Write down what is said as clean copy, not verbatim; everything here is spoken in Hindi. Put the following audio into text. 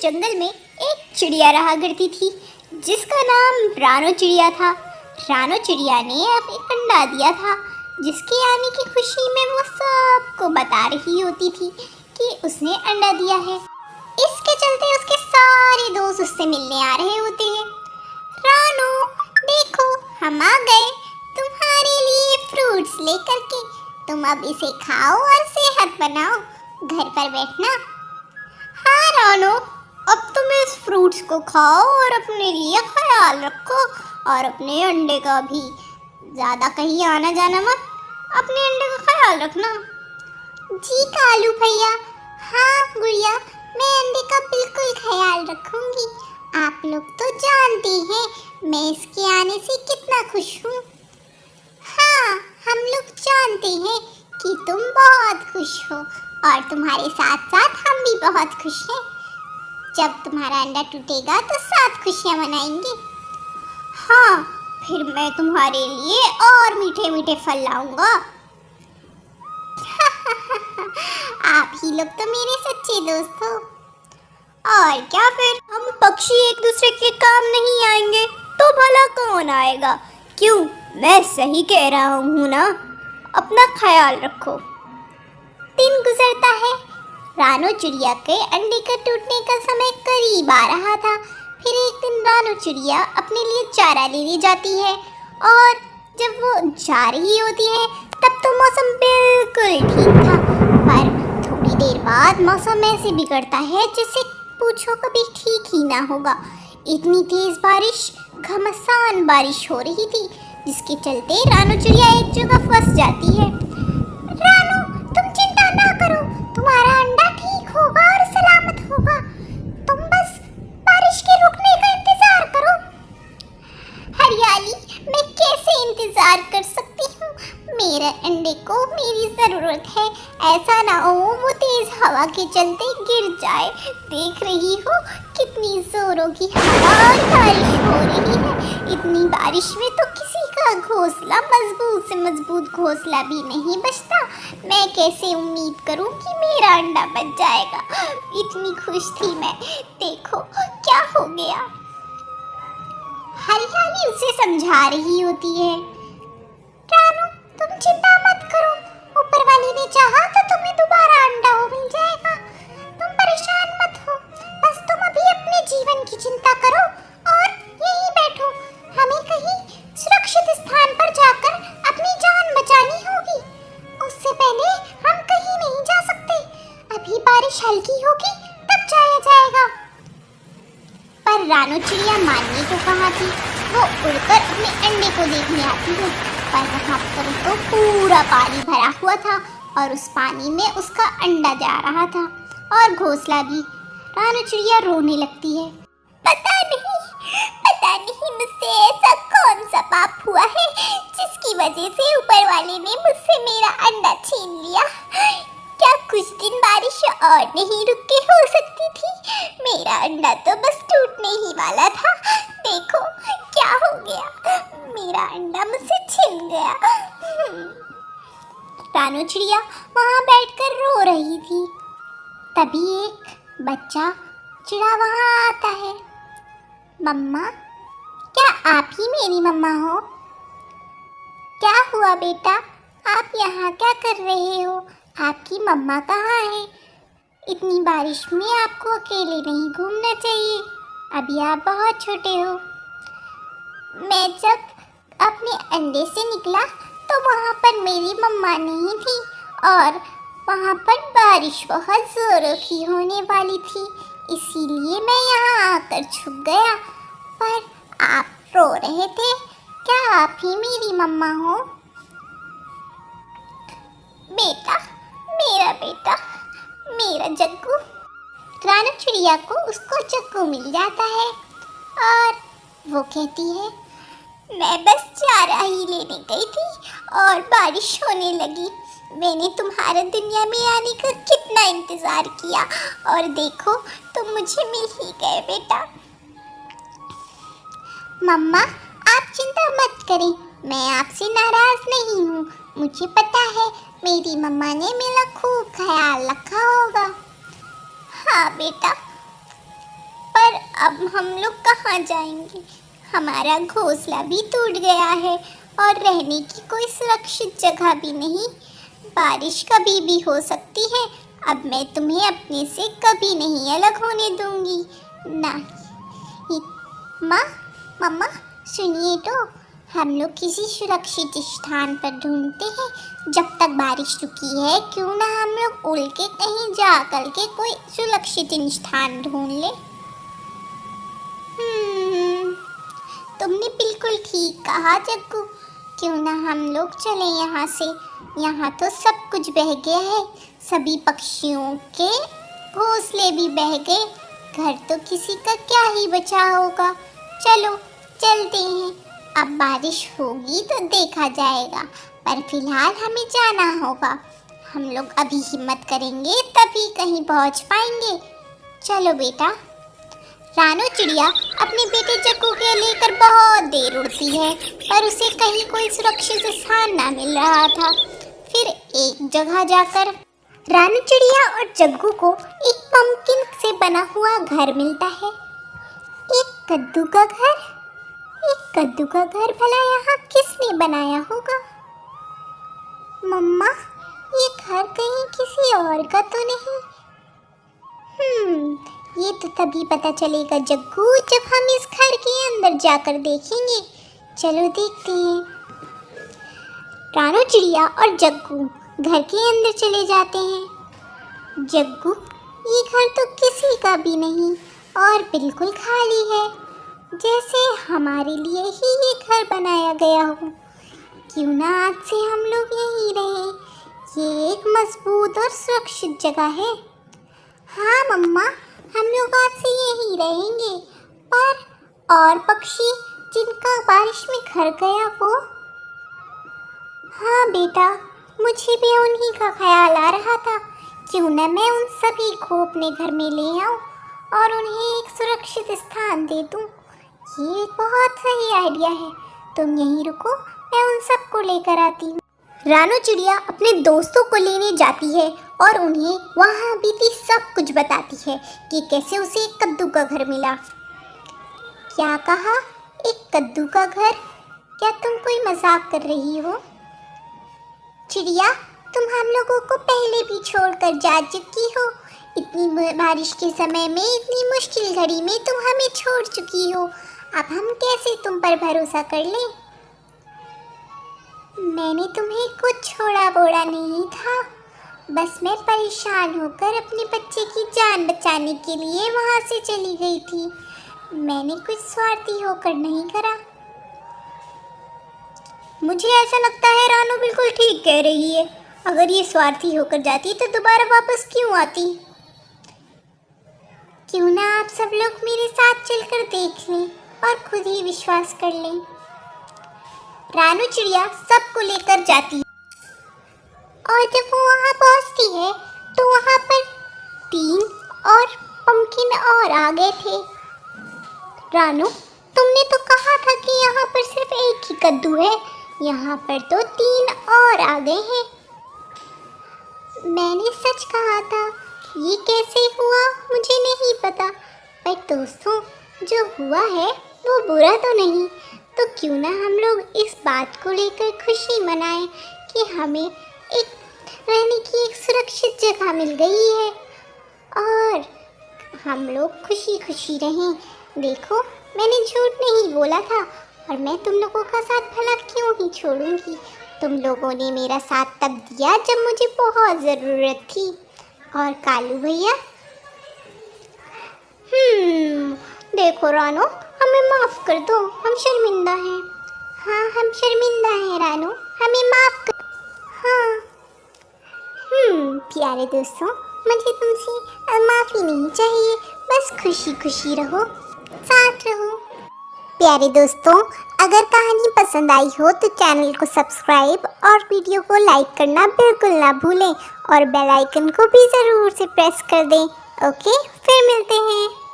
जंगल में एक चिड़िया रहा करती थी जिसका नाम रानो चिड़िया था। रानो चिड़िया ने अब एक अंडा दिया था जिसके आने की खुशी में वो सबको बता रही होती थी कि उसने अंडा दिया है। इसके चलते उसके सारे दोस्त उससे मिलने आ रहे होते हैं। रानो देखो, हम आ गए तुम्हारे लिए फ्रूट्स लेकर के, तुम अब इसे खाओ और सेहत बनाओ, घर पर बैठना। हाँ रानो, अब तुम इस फ्रूट्स को खाओ और अपने लिए ख्याल रखो और अपने अंडे का भी। ज़्यादा कहीं आना जाना मत, अपने अंडे का ख्याल रखना। जी कालू भैया। हाँ गुड़िया, मैं अंडे का बिल्कुल ख्याल रखूंगी। आप लोग तो जानते हैं मैं इसके आने से कितना खुश हूँ। हाँ, हम लोग जानते हैं कि तुम बहुत खुश हो और तुम्हारे साथ साथ हम भी बहुत खुश हैं। जब तुम्हारा अंडा टूटेगा तो साथ खुशियाँ मनाएंगे। हाँ, फिर मैं तुम्हारे लिए और मीठे मीठे फल लाऊंगा। आप ही लोग तो मेरे सच्चे दोस्त हो। और क्या, फिर हम पक्षी एक दूसरे के काम नहीं आएंगे तो भला कौन आएगा? क्यों, मैं सही कह रहा हूँ ना? अपना ख्याल रखो। दिन गुजरता है। रानो चिड़िया के अंडे का टूटने का समय करीब आ रहा था। फिर एक दिन रानो चिड़िया अपने लिए चारा लेने जाती है और जब वो जा रही होती है तब तो मौसम बिल्कुल ठीक था, पर थोड़ी देर बाद मौसम ऐसे बिगड़ता है जैसे पूछो कभी ठीक ही ना होगा। इतनी तेज बारिश, घमासान बारिश हो रही थी जिसके चलते रानो चिड़िया एक जगह फंस जाती है। रानो, तुम चिंता ना करो, तुम्हारा अंडा ठीक होगा और सलामत होगा। तुम बस बारिश के रुकने का इंतजार करो। हरियाली, मैं कैसे इंतजार कर सकती हूँ? मेरे अंडे को मेरी ज़रूरत है। ऐसा ना हो वो तेज हवा के चलते गिर जाए। देख रही हो कितनी जोरों की हवा और बारिश हो रही है। इतनी बारिश में तो किसी का घोंसला, मजबूत से मजबूत घोंसला भी नहीं बचता। मैं कैसे उम्मीद करूं कि मेरा अंडा बच जाएगा? इतनी खुश थी मैं, देखो क्या हो गया। हरियाली उसे समझा रही होती है। रानो, तुम चिंता मत करो, ऊपर वाले ने चाहा तो तुम्हें दोबारा अंडा मिल जाएगा। तुम परेशान मत हो, बस तुम अभी अपने जीवन की चिंता करो और यहीं बैठो। हमें कहीं सुरक्षित स्थान पर जाकर अपनी जान बचानी होगी। उससे पहले हम कहीं नहीं जा सकते। अभी बारिश हल्की होगी तब जाया जाएगा। पर रानो चिड़िया मानने को कहाँ थी। वो उड़कर अपने अंडे को देखने आती है, पर वहाँ पर तो पूरा पानी भरा हुआ था और उस पानी में उसका अंडा जा रहा था और घोंसला भी। रानो चिड़िया रोने लगती है। पता नहीं मुझसे ऐसा कौन सा पाप हुआ है जिसकी वजह से ऊपर वाले ने मुझसे मेरा अंडा छीन लिया। क्या कुछ दिन बारिश और नहीं रुक के हो सकती थी? मेरा अंडा तो बस टूटने ही वाला था। देखो क्या हो गया, मेरा अंडा मुझसे छिन गया। रानो चिड़िया वहाँ बैठकर रो रही थी। तभी एक बच्चा चिड़ा वहाँ आता है। मम्मा, क्या आप ही मेरी मम्मा हो? क्या हुआ बेटा, आप यहाँ क्या कर रहे हो? आपकी मम्मा कहाँ है? इतनी बारिश में आपको अकेले नहीं घूमना चाहिए, अभी आप बहुत छोटे हो। मैं जब अपने अंडे से निकला तो वहाँ पर मेरी मम्मा नहीं थी और वहाँ पर बारिश बहुत ज़ोरों की होने वाली थी, इसीलिए मैं यहाँ आकर छुप गया। पर आप रो रहे थे, क्या आप ही मेरी मम्मा हो? बेटा, मेरा बेटा, मेरा जग्गू। रानो चिड़िया को उसको जग्गू मिल जाता है और वो कहती है, मैं बस चारा ही लेने गई थी और बारिश होने लगी। मैंने तुम्हारे दुनिया में आने का कितना इंतज़ार किया और देखो तुम मुझे मिल ही गए बेटा। मम्मा, आप चिंता मत करें, मैं आपसे नाराज़ नहीं हूँ। मुझे पता है मेरी मम्मा ने मेरा खूब ख्याल रखा होगा। हाँ बेटा, पर अब हम लोग कहाँ जाएंगे? हमारा घोंसला भी टूट गया है और रहने की कोई सुरक्षित जगह भी नहीं। बारिश कभी भी हो सकती है। अब मैं तुम्हें अपने से कभी नहीं अलग होने दूंगी। नहीं माँ, मम्मा सुनिए तो, हम लोग किसी सुरक्षित स्थान पर ढूंढते हैं जब तक बारिश रुकी है। क्यों ना हम लोग उड़ के कहीं जा कर के कोई सुरक्षित स्थान ढूंढ ले। तुमने बिल्कुल ठीक कहा जग्गू, क्यों ना हम लोग चले यहाँ से। यहाँ तो सब कुछ बह गया है, सभी पक्षियों के घोंसले भी बह गए, घर तो किसी का क्या ही बचा होगा। चलो चलते हैं, अब बारिश होगी तो देखा जाएगा, पर फिलहाल हमें जाना होगा। हम लोग अभी हिम्मत करेंगे तभी कहीं पहुंच पाएंगे। चलो बेटा। रानू चिड़िया अपने बेटे जग्गू के लेकर बहुत देर उड़ती है, पर उसे कहीं कोई सुरक्षित स्थान ना मिल रहा था। फिर एक जगह जाकर रानू चिड़िया और जग्गू को एक पंपकिन से बना हुआ घर मिलता है। एक कद्दू का घर, एक कद्दू का घर भला यहाँ किसने बनाया होगा? मम्मा, ये घर कहीं किसी और का तो नहीं? ये तो तभी पता चलेगा जग्गू, जब हम इस घर के अंदर जाकर देखेंगे। चलो देखते हैं। रानू चिड़िया और जग्गू घर के अंदर चले जाते हैं। जग्गू, ये घर तो किसी का भी नहीं और बिल्कुल खाली है, जैसे हमारे लिए ही ये घर बनाया गया हो। क्यों ना आज से हम लोग यहीं रहें, ये एक मजबूत और सुरक्षित जगह है। हाँ मम्मा, हम लोग आज से यहीं रहेंगे। और पक्षी जिनका बारिश में घर गया वो? हाँ बेटा, मुझे भी उन्हीं का ख्याल आ रहा था। क्यों ना मैं उन सभी को अपने घर में ले आऊँ और उन्हें एक सुरक्षित स्थान दे दूँ। ये एक बहुत सही आइडिया है। तुम यहीं रुको, मैं उन सबको लेकर आती हूँ। रानू चिड़िया अपने दोस्तों को लेने जाती है और उन्हें वहाँ बीती सब कुछ बताती है कि कैसे उसे एक कद्दू का घर मिला। क्या कहा? एक कद्दू का घर? क्या तुम कोई मजाक कर रही हो? चिड़िया, तुम हम लोगों को पहले भी छोड़कर जा चुकी हो। इतनी बारिश के समय में, इतनी मुश्किल घड़ी में तुम हमें छोड़ चुकी हो। अब हम कैसे तुम पर भरोसा कर लें? मैंने तुम्हें कुछ छोड़ा बोड़ा नहीं था, बस मैं परेशान होकर अपने बच्चे की जान बचाने के लिए वहाँ से चली गई थी। मैंने कुछ स्वार्थी होकर नहीं करा। मुझे ऐसा लगता है रानू बिल्कुल ठीक कह रही है। अगर ये स्वार्थी होकर जाती तो दोबारा वापस क्यों आती? क्यों ना आप सब लोग मेरे साथ चलकर देख लें और खुद ही विश्वास कर लें। रानू चिड़िया सबको लेकर जाती है और जब वो वहाँ पहुँचती है तो वहाँ पर 3 और पंपकिन और आ गए थे। रानू, तुमने तो कहा था कि यहाँ पर सिर्फ एक ही कद्दू है, यहाँ पर तो 3 और आ गए हैं। मैंने सच कहा था, ये कैसे हुआ मुझे नहीं पता, पर दोस्तों जो हुआ है वो बुरा तो नहीं। तो क्यों ना हम लोग इस बात को लेकर खुशी मनाएं कि हमें एक रहने की एक सुरक्षित जगह मिल गई है और हम लोग खुशी खुशी रहें। देखो, मैंने झूठ नहीं बोला था और मैं तुम लोगों का साथ भला क्यों ही छोड़ूंगी। तुम लोगों ने मेरा साथ तब दिया जब मुझे बहुत ज़रूरत थी। और कालू भैया, देखो रानू, हमें माफ़ कर दो, हम शर्मिंदा हैं। हाँ, हम शर्मिंदा हैं रानू, हमें माफ़ कर। हाँ, प्यारे दोस्तों, मुझे तुमसे माफ़ी नहीं चाहिए, बस खुशी खुशी रहो, साथ रहो। प्यारे दोस्तों, अगर कहानी पसंद आई हो तो चैनल को सब्सक्राइब और वीडियो को लाइक करना बिल्कुल ना भूलें और बेल आइकन को भी ज़रूर से प्रेस कर दें। ओके, फिर मिलते हैं।